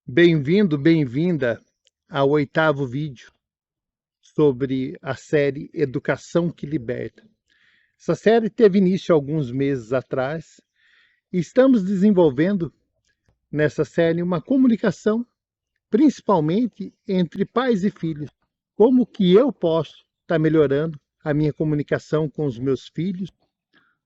Bem-vindo, bem-vinda ao 8º vídeo sobre a série Educação que Liberta. Essa série teve início alguns meses atrás e estamos desenvolvendo nessa série uma comunicação, principalmente entre pais e filhos. Como que eu posso estar melhorando a minha comunicação com os meus filhos,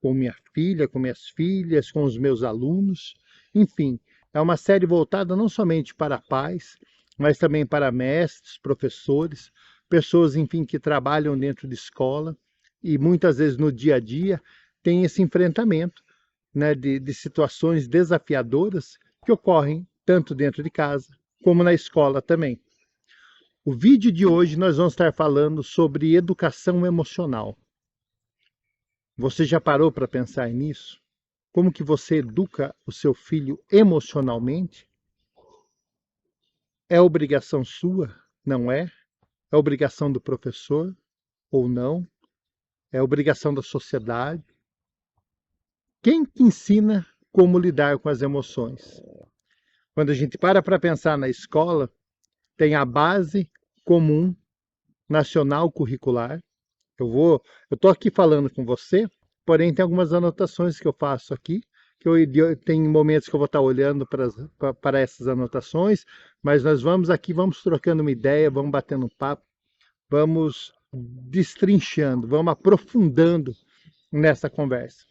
com minha filha, com minhas filhas, com os meus alunos, enfim. É uma série voltada não somente para pais, mas também para mestres, professores, pessoas, enfim, que trabalham dentro de escola e muitas vezes no dia a dia tem esse enfrentamento, né, de situações desafiadoras que ocorrem tanto dentro de casa como na escola também. O vídeo de hoje nós vamos estar falando sobre educação emocional. Você já parou para pensar nisso? Como que você educa o seu filho emocionalmente? É obrigação sua? Não é? É obrigação do professor? Ou não? É obrigação da sociedade? Quem que ensina como lidar com as emoções? Quando a gente para pensar na escola, tem a base comum nacional curricular. Eu estou aqui falando com você, porém tem algumas anotações que eu faço aqui, que tem momentos que eu vou estar olhando para essas anotações, mas nós vamos trocando uma ideia, vamos batendo um papo, vamos destrinchando, vamos aprofundando nessa conversa.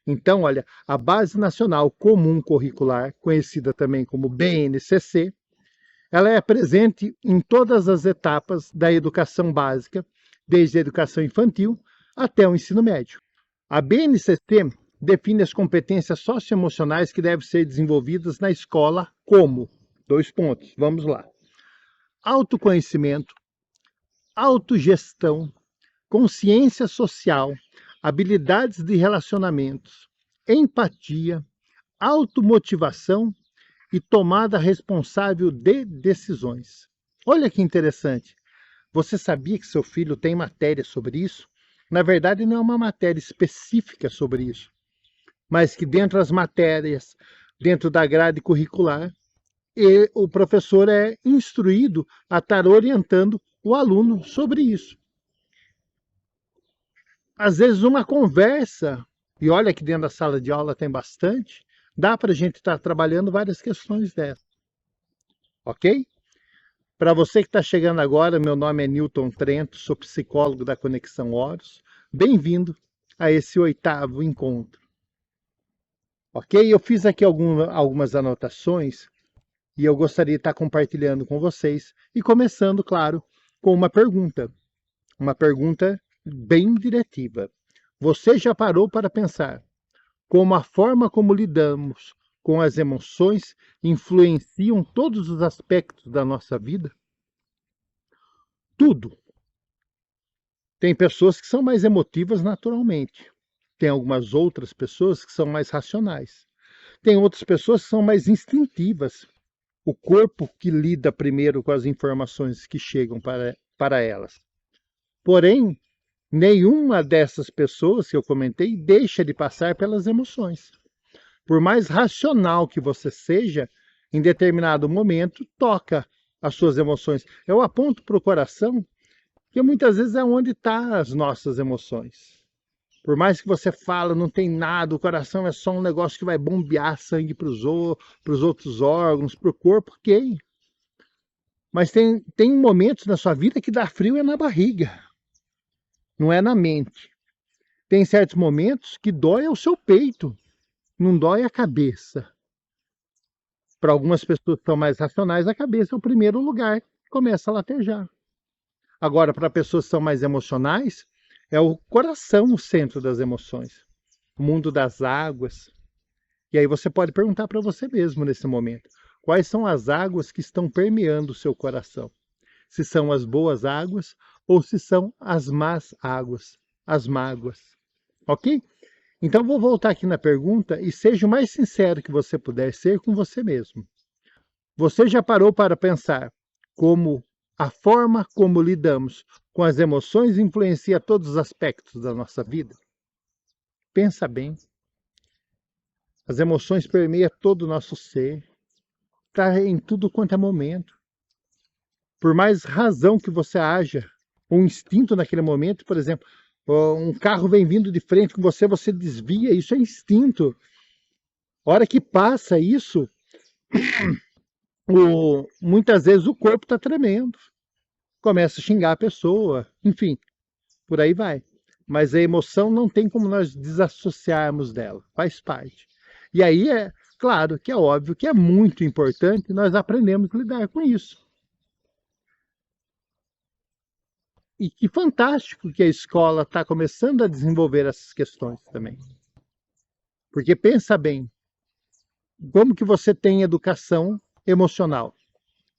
Então, olha, a Base Nacional Comum Curricular, conhecida também como BNCC, ela é presente em todas as etapas da educação básica, desde a educação infantil até o ensino médio. A BNCC define as competências socioemocionais que devem ser desenvolvidas na escola como, dois pontos, vamos lá, autoconhecimento, autogestão, consciência social, habilidades de relacionamentos, empatia, automotivação e tomada responsável de decisões. Olha que interessante. Você sabia que seu filho tem matéria sobre isso? Na verdade, não é uma matéria específica sobre isso, mas que dentro das matérias, dentro da grade curricular, o professor é instruído a estar orientando o aluno sobre isso. Às vezes uma conversa, e olha que dentro da sala de aula tem bastante, dá para a gente estar trabalhando várias questões dessas, ok? Para você que está chegando agora, meu nome é Newton Trento, sou psicólogo da Conexão Horus. Bem-vindo a esse 8º encontro. Ok? Eu fiz aqui algumas anotações e eu gostaria de estar compartilhando com vocês e começando, claro, com uma pergunta. Uma pergunta bem diretiva. Você já parou para pensar como a forma como lidamos com as emoções influenciam todos os aspectos da nossa vida? Tudo. Tem pessoas que são mais emotivas naturalmente. Tem algumas outras pessoas que são mais racionais. Tem outras pessoas que são mais instintivas. O corpo que lida primeiro com as informações que chegam para elas. Porém, nenhuma dessas pessoas que eu comentei deixa de passar pelas emoções. Por mais racional que você seja, em determinado momento, toca as suas emoções. Eu aponto para o coração, que muitas vezes é onde estão as nossas emoções. Por mais que você fala, não tem nada, o coração é só um negócio que vai bombear sangue para os outros órgãos, para o corpo, ok. Mas tem momentos na sua vida que dá frio é na barriga, não é na mente. Tem certos momentos que dói o seu peito, não dói a cabeça. Para algumas pessoas que são mais racionais, a cabeça é o primeiro lugar que começa a latejar. Agora, para pessoas que são mais emocionais, é o coração o centro das emoções, o mundo das águas. E aí você pode perguntar para você mesmo nesse momento, quais são as águas que estão permeando o seu coração? Se são as boas águas ou se são as más águas, as mágoas. Ok? Então vou voltar aqui na pergunta e seja o mais sincero que você puder ser com você mesmo. Você já parou para pensar como a forma como lidamos com as emoções influencia todos os aspectos da nossa vida? Pensa bem. As emoções permeiam todo o nosso ser. está em tudo quanto é momento. Por mais razão que você haja, um instinto naquele momento, por exemplo, um carro vem vindo de frente com você, você desvia, isso é instinto. A hora que passa isso, muitas vezes o corpo está tremendo, começa a xingar a pessoa, enfim, por aí vai. Mas a emoção não tem como nós desassociarmos dela, faz parte. E aí é claro que é óbvio que é muito importante nós aprendemos a lidar com isso. E que fantástico que a escola está começando a desenvolver essas questões também. Porque pensa bem, como que você tem educação emocional?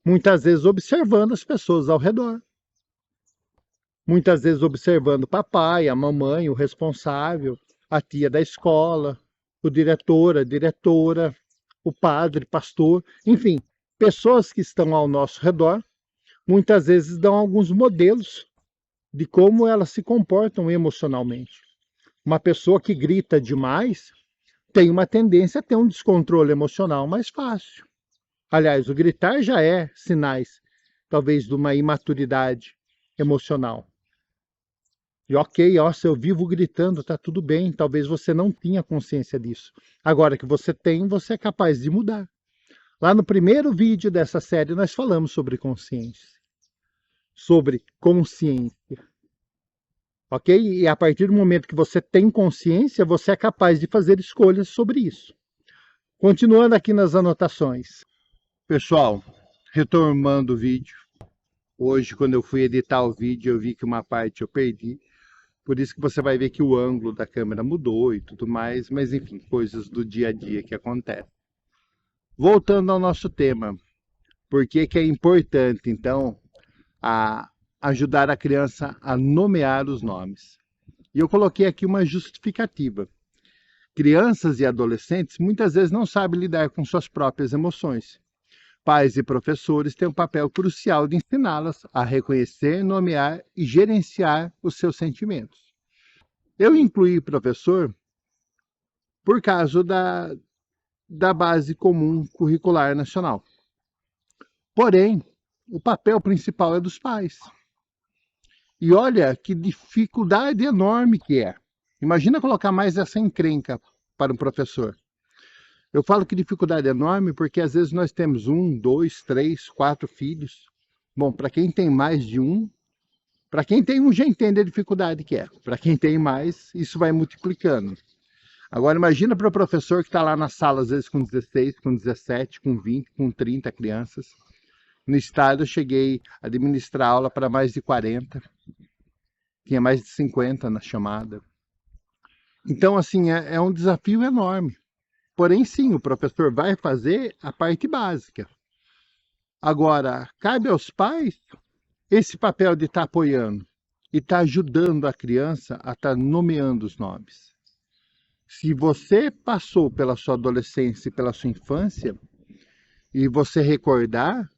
Muitas vezes observando as pessoas ao redor. Muitas vezes observando o papai, a mamãe, o responsável, a tia da escola, o diretor, a diretora, o padre, pastor, enfim, pessoas que estão ao nosso redor, muitas vezes dão alguns modelos de como elas se comportam emocionalmente. Uma pessoa que grita demais tem uma tendência a ter um descontrole emocional mais fácil. Aliás, o gritar já é sinais, talvez, de uma imaturidade emocional. E ok, ó, se eu vivo gritando, tá tudo bem, talvez você não tenha consciência disso. Agora que você tem, você é capaz de mudar. Lá no primeiro vídeo dessa série, nós falamos sobre consciência. Sobre consciência. Ok? E a partir do momento que você tem consciência, você é capaz de fazer escolhas sobre isso. Continuando aqui nas anotações. Pessoal, retomando o vídeo. Hoje, quando eu fui editar o vídeo, eu vi que uma parte eu perdi. Por isso que você vai ver que o ângulo da câmera mudou e tudo mais. Mas, enfim, coisas do dia a dia que acontecem. Voltando ao nosso tema. Por que que é importante, então, ajudar a criança a nomear os nomes? E eu coloquei aqui uma justificativa. Crianças e adolescentes muitas vezes não sabem lidar com suas próprias emoções. Pais e professores têm um papel crucial de ensiná-las a reconhecer, nomear e gerenciar os seus sentimentos. Eu incluí professor por causa da base comum curricular nacional. Porém, o papel principal é dos pais. E olha que dificuldade enorme que é. Imagina colocar mais essa encrenca para um professor. Eu falo que dificuldade enorme porque às vezes nós temos 1, 2, 3, 4 filhos. Bom, para quem tem mais de um, para quem tem um já entende a dificuldade que é. Para quem tem mais, isso vai multiplicando. Agora imagina para o professor que está lá na sala, às vezes com 16, com 17, com 20, com 30 crianças. No estado eu cheguei a administrar aula para mais de 40. Tinha mais de 50 na chamada. Então, assim, é um desafio enorme. Porém, sim, o professor vai fazer a parte básica. Agora, cabe aos pais esse papel de estar apoiando e estar ajudando a criança a estar nomeando os nomes. Se você passou pela sua adolescência e pela sua infância, e você recordar,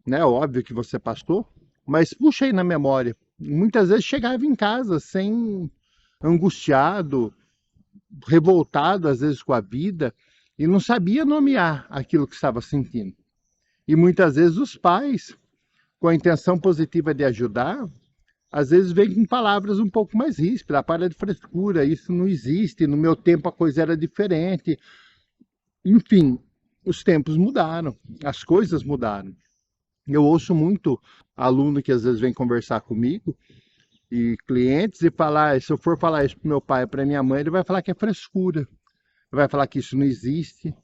né, óbvio que você passou, mas puxa aí na memória. Muitas vezes chegava em casa sem angustiado, revoltado às vezes com a vida, e não sabia nomear aquilo que estava sentindo. E muitas vezes os pais, com a intenção positiva de ajudar, às vezes vêm com palavras um pouco mais ríspidas, para de frescura, isso não existe, no meu tempo a coisa era diferente. Enfim, os tempos mudaram, as coisas mudaram. Eu ouço muito aluno que às vezes vem conversar comigo, e clientes, e falar, se eu for falar isso para meu pai, para minha mãe, ele vai falar que é frescura. Vai falar que isso não existe,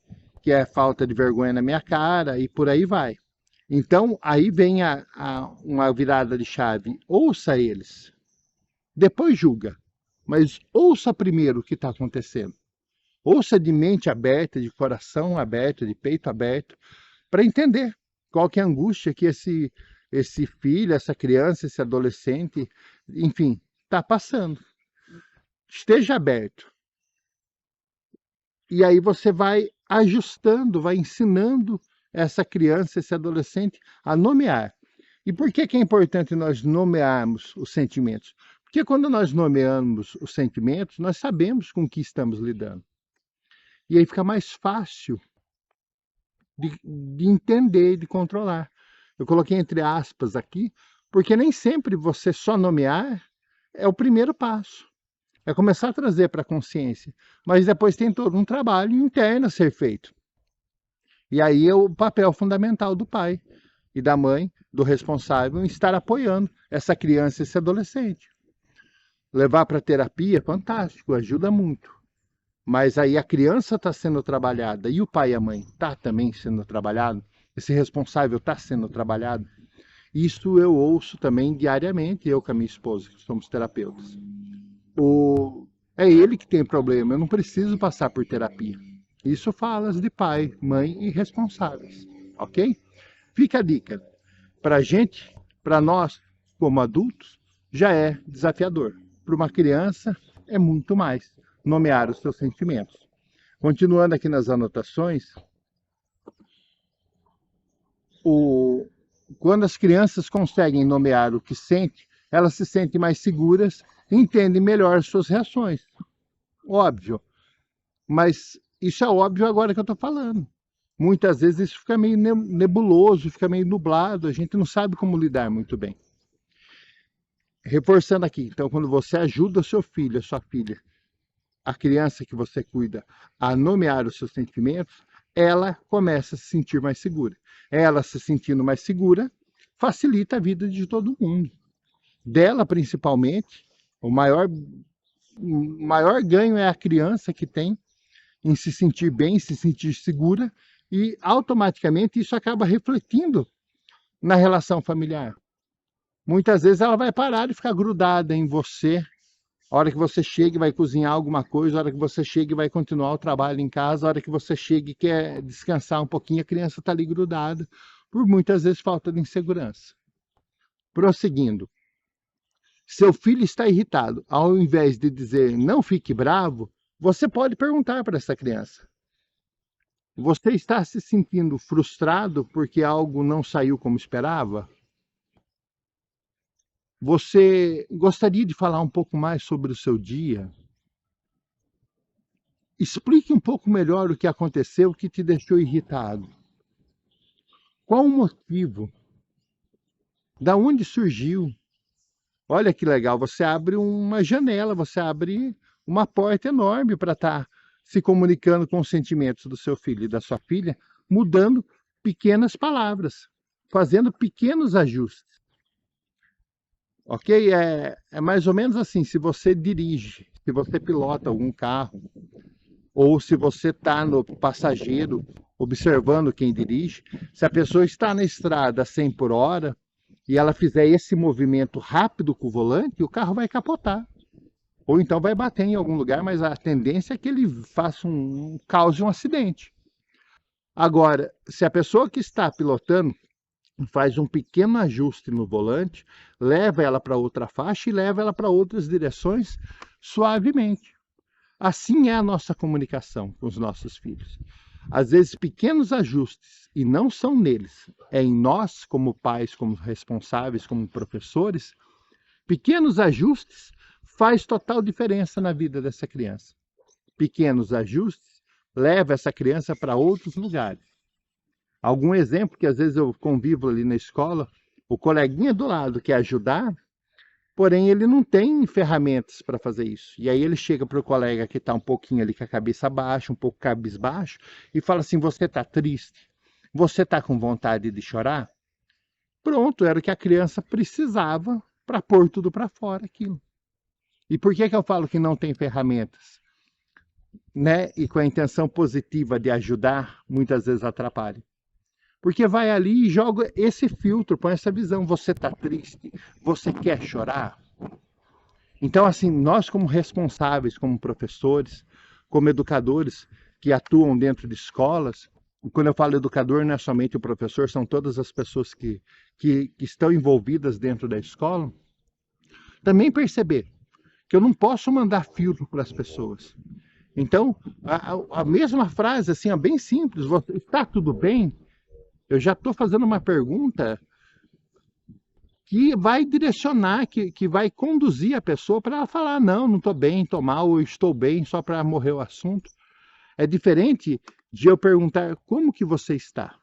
que é falta de vergonha na minha cara, e por aí vai. Então, aí vem uma virada de chave. Ouça eles, depois julga, mas ouça primeiro o que está acontecendo. Ouça de mente aberta, de coração aberto, de peito aberto, para entender qual que é a angústia que esse filho, essa criança, esse adolescente, enfim, está passando. Esteja aberto. E aí você vai ajustando, vai ensinando essa criança, esse adolescente a nomear. E por que que é importante nós nomearmos os sentimentos? Porque quando nós nomeamos os sentimentos, nós sabemos com o que estamos lidando. E aí fica mais fácil de entender e de controlar. Eu coloquei entre aspas aqui, porque nem sempre você só nomear é o primeiro passo. É começar a trazer para a consciência. Mas depois tem todo um trabalho interno a ser feito. E aí é o papel fundamental do pai e da mãe, do responsável, em estar apoiando essa criança e esse adolescente. Levar para terapia, fantástico, ajuda muito. Mas aí a criança está sendo trabalhada e o pai e a mãe está também sendo trabalhado, esse responsável está sendo trabalhado. Isso eu ouço também diariamente, eu com a minha esposa, que somos terapeutas. É ele que tem problema, eu não preciso passar por terapia. Isso falas de pai, mãe e responsáveis, ok? Fica a dica. Para a gente, para nós, como adultos, já é desafiador. Para uma criança, é muito mais nomear os seus sentimentos. Continuando aqui nas anotações, quando as crianças conseguem nomear o que sente, elas se sentem mais seguras e entendem melhor suas reações. Óbvio, mas isso é óbvio agora que eu estou falando. Muitas vezes isso fica meio nebuloso, fica meio nublado, a gente não sabe como lidar muito bem. Reforçando aqui, então, quando você ajuda o seu filho, a sua filha, a criança que você cuida, a nomear os seus sentimentos, ela começa a se sentir mais segura. Ela se sentindo mais segura, facilita a vida de todo mundo. Dela, principalmente, o maior ganho é a criança que tem em se sentir bem, se sentir segura, e automaticamente isso acaba refletindo na relação familiar. Muitas vezes ela vai parar de ficar grudada em você. A hora que você chega e vai cozinhar alguma coisa, a hora que você chega e vai continuar o trabalho em casa, a hora que você chega e quer descansar um pouquinho, a criança está ali grudada, por muitas vezes falta de insegurança. Prosseguindo. Seu filho está irritado. Ao invés de dizer não fique bravo, você pode perguntar para essa criança: você está se sentindo frustrado porque algo não saiu como esperava? Você gostaria de falar um pouco mais sobre o seu dia? Explique um pouco melhor o que aconteceu, o que te deixou irritado. Qual o motivo? Da onde surgiu? Olha que legal, você abre uma janela, você abre uma porta enorme para estar se comunicando com os sentimentos do seu filho e da sua filha, mudando pequenas palavras, fazendo pequenos ajustes. Ok? É mais ou menos assim, se você dirige, se você pilota algum carro, ou se você está no passageiro observando quem dirige, se a pessoa está na estrada a 100 por hora e ela fizer esse movimento rápido com o volante, o carro vai capotar. Ou então vai bater em algum lugar, mas a tendência é que ele faça cause um acidente. Agora, se a pessoa que está pilotando faz um pequeno ajuste no volante, leva ela para outra faixa e leva ela para outras direções suavemente. Assim é a nossa comunicação com os nossos filhos. Às vezes, pequenos ajustes, e não são neles, é em nós, como pais, como responsáveis, como professores, pequenos ajustes faz total diferença na vida dessa criança. Pequenos ajustes levam essa criança para outros lugares. Algum exemplo que às vezes eu convivo ali na escola, o coleguinha do lado quer ajudar, porém ele não tem ferramentas para fazer isso. E aí ele chega para o colega que está um pouquinho ali com a cabeça baixa, um pouco cabisbaixo, e fala assim: você está triste? Você está com vontade de chorar? Pronto, era o que a criança precisava para pôr tudo para fora aquilo. E por que eu falo que não tem ferramentas? Né? E com a intenção positiva de ajudar, muitas vezes atrapalha. Porque vai ali e joga esse filtro, põe essa visão. Você está triste? Você quer chorar? Então, assim, nós como responsáveis, como professores, como educadores que atuam dentro de escolas, e quando eu falo educador, não é somente o professor, são todas as pessoas que estão envolvidas dentro da escola, também perceber que eu não posso mandar filtro para as pessoas. Então, a mesma frase, assim, bem simples: está tudo bem? Eu já estou fazendo uma pergunta que vai direcionar, que vai conduzir a pessoa para ela falar: não, não estou bem, estou mal, ou estou bem, só para morrer o assunto. É diferente de eu perguntar como que você está.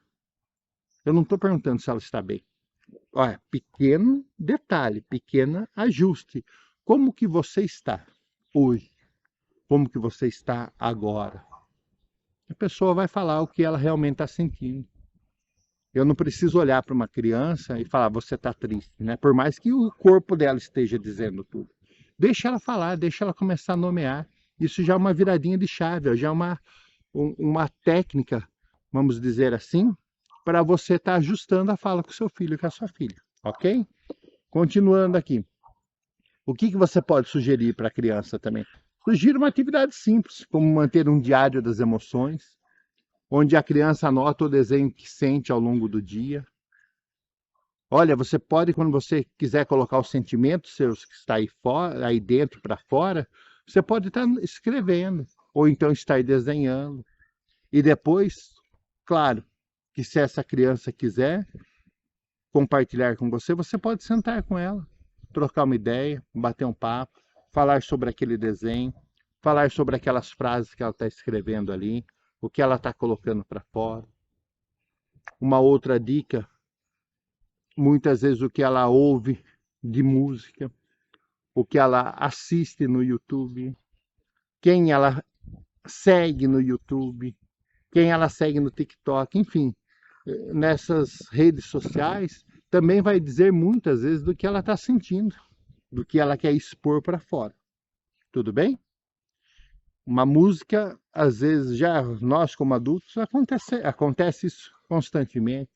Eu não estou perguntando se ela está bem. Olha, pequeno detalhe, pequeno ajuste. Como que você está hoje? Como que você está agora? A pessoa vai falar o que ela realmente está sentindo. Eu não preciso olhar para uma criança e falar, você está triste, né? Por mais que o corpo dela esteja dizendo tudo. Deixa ela falar, deixa ela começar a nomear. Isso já é uma viradinha de chave, já é uma técnica, vamos dizer assim, para você estar ajustando a fala com seu filho e com a sua filha, ok? Continuando aqui. O que você pode sugerir para a criança também? Sugiro uma atividade simples, como manter um diário das emoções, onde a criança anota o desenho que sente ao longo do dia. Olha, você pode, quando você quiser colocar os sentimentos seus que está aí fora, aí dentro para fora, você pode estar escrevendo, ou então estar desenhando. E depois, claro, que se essa criança quiser compartilhar com você, você pode sentar com ela, trocar uma ideia, bater um papo, falar sobre aquele desenho, falar sobre aquelas frases que ela está escrevendo ali, o que ela está colocando para fora. Uma outra dica, muitas vezes o que ela ouve de música, o que ela assiste no YouTube, quem ela segue no YouTube, quem ela segue no TikTok, enfim, nessas redes sociais, também vai dizer muitas vezes do que ela está sentindo, do que ela quer expor para fora. Tudo bem? Uma música, às vezes, já nós como adultos, acontece isso constantemente.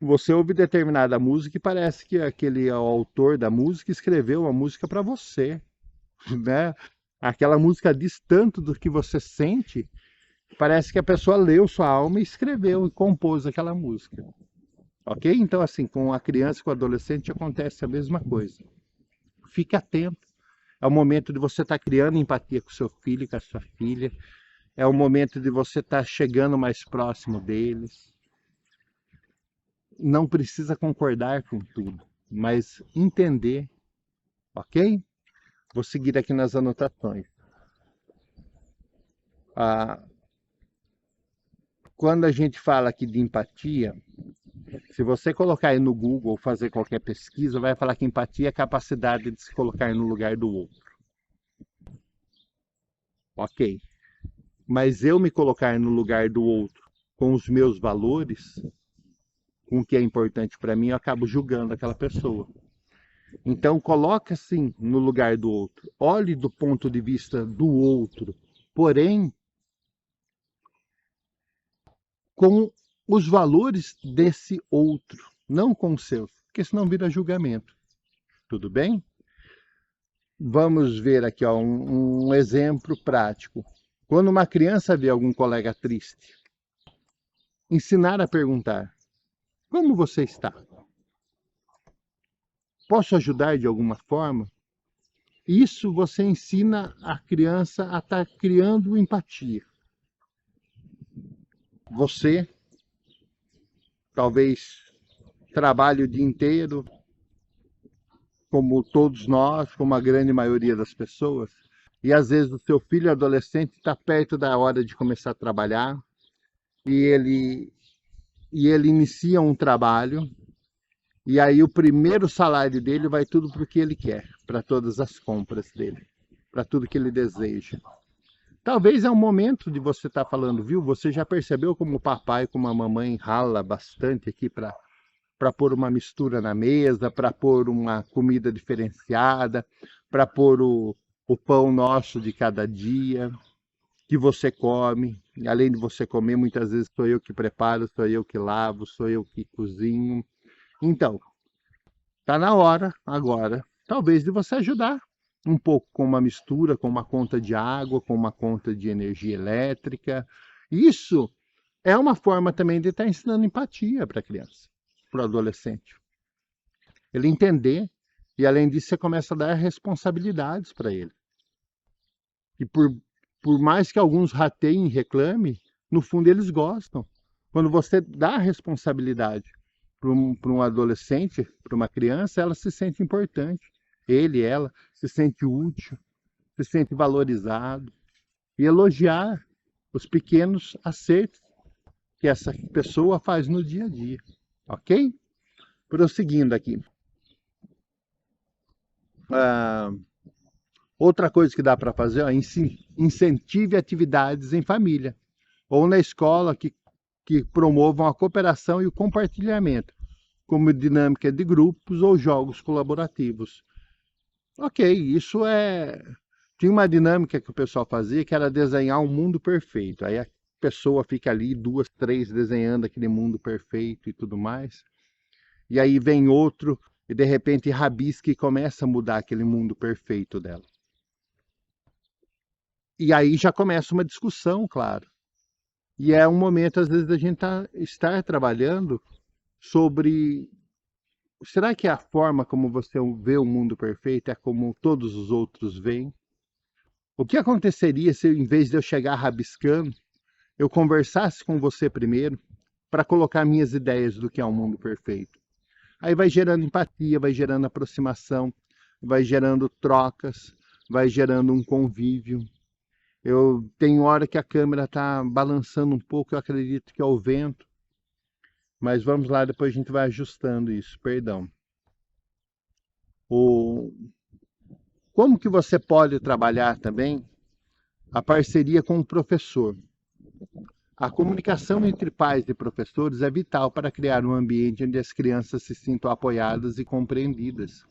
Você ouve determinada música e parece que aquele autor da música escreveu uma música para você, né? Aquela música diz tanto do que você sente, parece que a pessoa leu sua alma e escreveu e compôs aquela música. Ok? Então, assim, com a criança e com o adolescente acontece a mesma coisa. Fique atento. É o momento de você estar criando empatia com seu filho e com a sua filha. É o momento de você estar chegando mais próximo deles. Não precisa concordar com tudo, mas entender, ok? Vou seguir aqui nas anotações. Quando a gente fala aqui de empatia, se você colocar aí no Google ou fazer qualquer pesquisa, vai falar que empatia é a capacidade de se colocar no lugar do outro. Ok. Mas eu me colocar no lugar do outro com os meus valores, com o que é importante para mim, eu acabo julgando aquela pessoa. Então, coloque assim no lugar do outro. Olhe do ponto de vista do outro, porém, com os valores desse outro, não com os seus, porque senão vira julgamento. Tudo bem? Vamos ver aqui ó, um exemplo prático. Quando uma criança vê algum colega triste, ensinar a perguntar: como você está? Posso ajudar de alguma forma? Isso você ensina a criança a estar criando empatia. Você, talvez, trabalhe o dia inteiro, como todos nós, como a grande maioria das pessoas, e às vezes o seu filho adolescente está perto da hora de começar a trabalhar, e ele inicia um trabalho, e aí o primeiro salário dele vai tudo para o que ele quer, para todas as compras dele, para tudo que ele deseja. Talvez é um momento de você estar falando, viu? Você já percebeu como o papai, como a mamãe rala bastante aqui para pôr uma mistura na mesa, para pôr uma comida diferenciada, para pôr o pão nosso de cada dia, que você come. E além de você comer, muitas vezes sou eu que preparo, sou eu que lavo, sou eu que cozinho. Então, está na hora agora, talvez, de você ajudar um pouco com uma mistura, com uma conta de água, com uma conta de energia elétrica. Isso é uma forma também de estar ensinando empatia para a criança, para o adolescente. Ele entender, e além disso você começa a dar responsabilidades para ele. E por mais que alguns rateiem e reclamem, no fundo eles gostam. Quando você dá responsabilidade para um adolescente, para uma criança, ela se sente importante. Ele, ela, se sente útil, se sente valorizado. E elogiar. os pequenos acertos que essa pessoa faz no dia a dia, ok? Prosseguindo aqui. Outra coisa que dá para fazer, ó, incentive atividades em família ou na escola que promovam a cooperação e o compartilhamento, como dinâmica de grupos ou jogos colaborativos. Ok, isso é... Tinha uma dinâmica que o pessoal fazia, que era desenhar um mundo perfeito. Aí a pessoa fica ali, 2, 3, desenhando aquele mundo perfeito e tudo mais. E aí vem outro e de repente rabisca e começa a mudar aquele mundo perfeito dela. E aí já começa uma discussão, claro. E é um momento, às vezes, da gente estar trabalhando sobre... Será que a forma como você vê o mundo perfeito é como todos os outros veem? O que aconteceria se, em vez de eu chegar rabiscando, eu conversasse com você primeiro para colocar minhas ideias do que é um mundo perfeito? Aí vai gerando empatia, vai gerando aproximação, vai gerando trocas, vai gerando um convívio. Eu tenho hora que a câmera está balançando um pouco, eu acredito que é o vento. Mas vamos lá, depois a gente vai ajustando isso, perdão. Como que você pode trabalhar também a parceria com o professor? A comunicação entre pais e professores é vital para criar um ambiente onde as crianças se sintam apoiadas e compreendidas.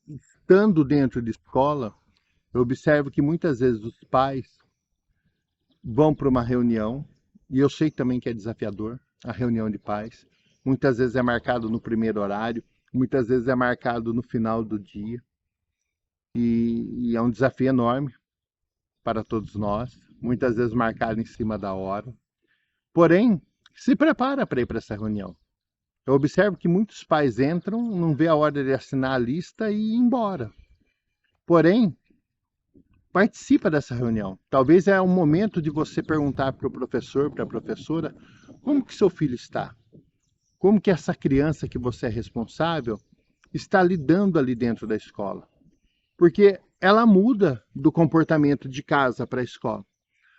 Estando dentro de escola, eu observo que muitas vezes os pais vão para uma reunião, e eu sei também que é desafiador, a reunião de pais. Muitas vezes é marcado no primeiro horário, muitas vezes é marcado no final do dia. E é um desafio enorme para todos nós, muitas vezes marcado em cima da hora. Porém, se prepara para ir para essa reunião. Eu observo que muitos pais entram, não vê a hora de assinar a lista e ir embora. Porém, participa dessa reunião. Talvez é um momento de você perguntar para o professor, para a professora, como que seu filho está? Como que essa criança que você é responsável está lidando ali dentro da escola? Porque ela muda do comportamento de casa para a escola.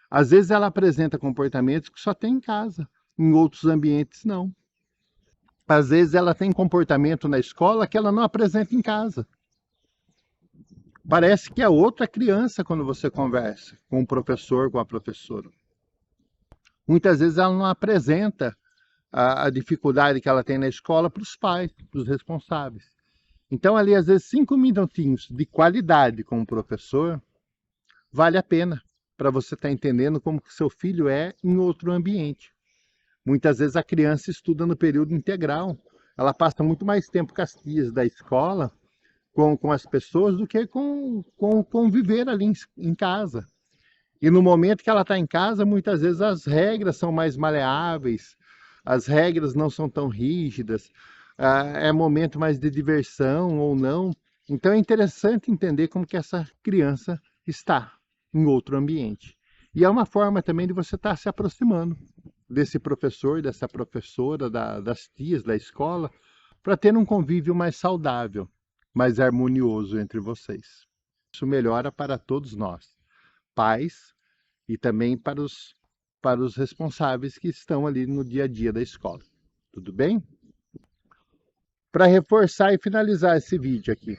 Às vezes ela apresenta comportamentos que só tem em casa, em outros ambientes não. Às vezes ela tem comportamento na escola que ela não apresenta em casa. Parece que é outra criança quando você conversa com o professor, com a professora. Muitas vezes ela não apresenta a dificuldade que ela tem na escola para os pais, para os responsáveis. Então, ali, às vezes, 5 minutinhos de qualidade com o professor vale a pena para você estar entendendo como que seu filho é em outro ambiente. Muitas vezes a criança estuda no período integral. Ela passa muito mais tempo com as tias da escola, com as pessoas, do que com viver ali em casa. E no momento que ela está em casa, muitas vezes as regras são mais maleáveis, as regras não são tão rígidas, é momento mais de diversão ou não. Então é interessante entender como que essa criança está em outro ambiente. E é uma forma também de você estar se aproximando desse professor, dessa professora, das tias da escola, para ter um convívio mais saudável, mais harmonioso entre vocês. Isso melhora para todos nós, pais, e também para os responsáveis que estão ali no dia a dia da escola. Tudo bem? Para reforçar e finalizar esse vídeo aqui,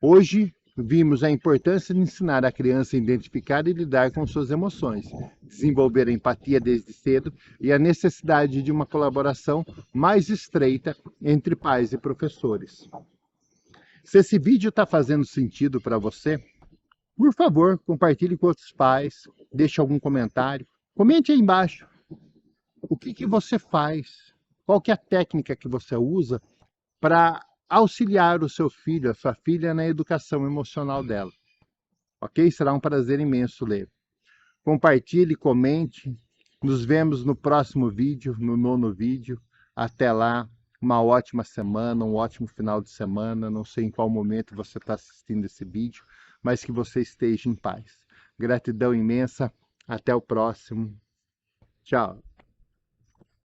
hoje vimos a importância de ensinar a criança a identificar e lidar com suas emoções, desenvolver a empatia desde cedo e a necessidade de uma colaboração mais estreita entre pais e professores. Se esse vídeo está fazendo sentido para você, por favor, compartilhe com outros pais, deixe algum comentário. Comente aí embaixo o que você faz, qual que é a técnica que você usa para auxiliar o seu filho, a sua filha, na educação emocional dela. Ok? Será um prazer imenso ler. Compartilhe, comente. Nos vemos no próximo vídeo, no 9º vídeo. Até lá, uma ótima semana, um ótimo final de semana. Não sei em qual momento você está assistindo esse vídeo, mas que você esteja em paz. Gratidão imensa. Até o próximo. Tchau.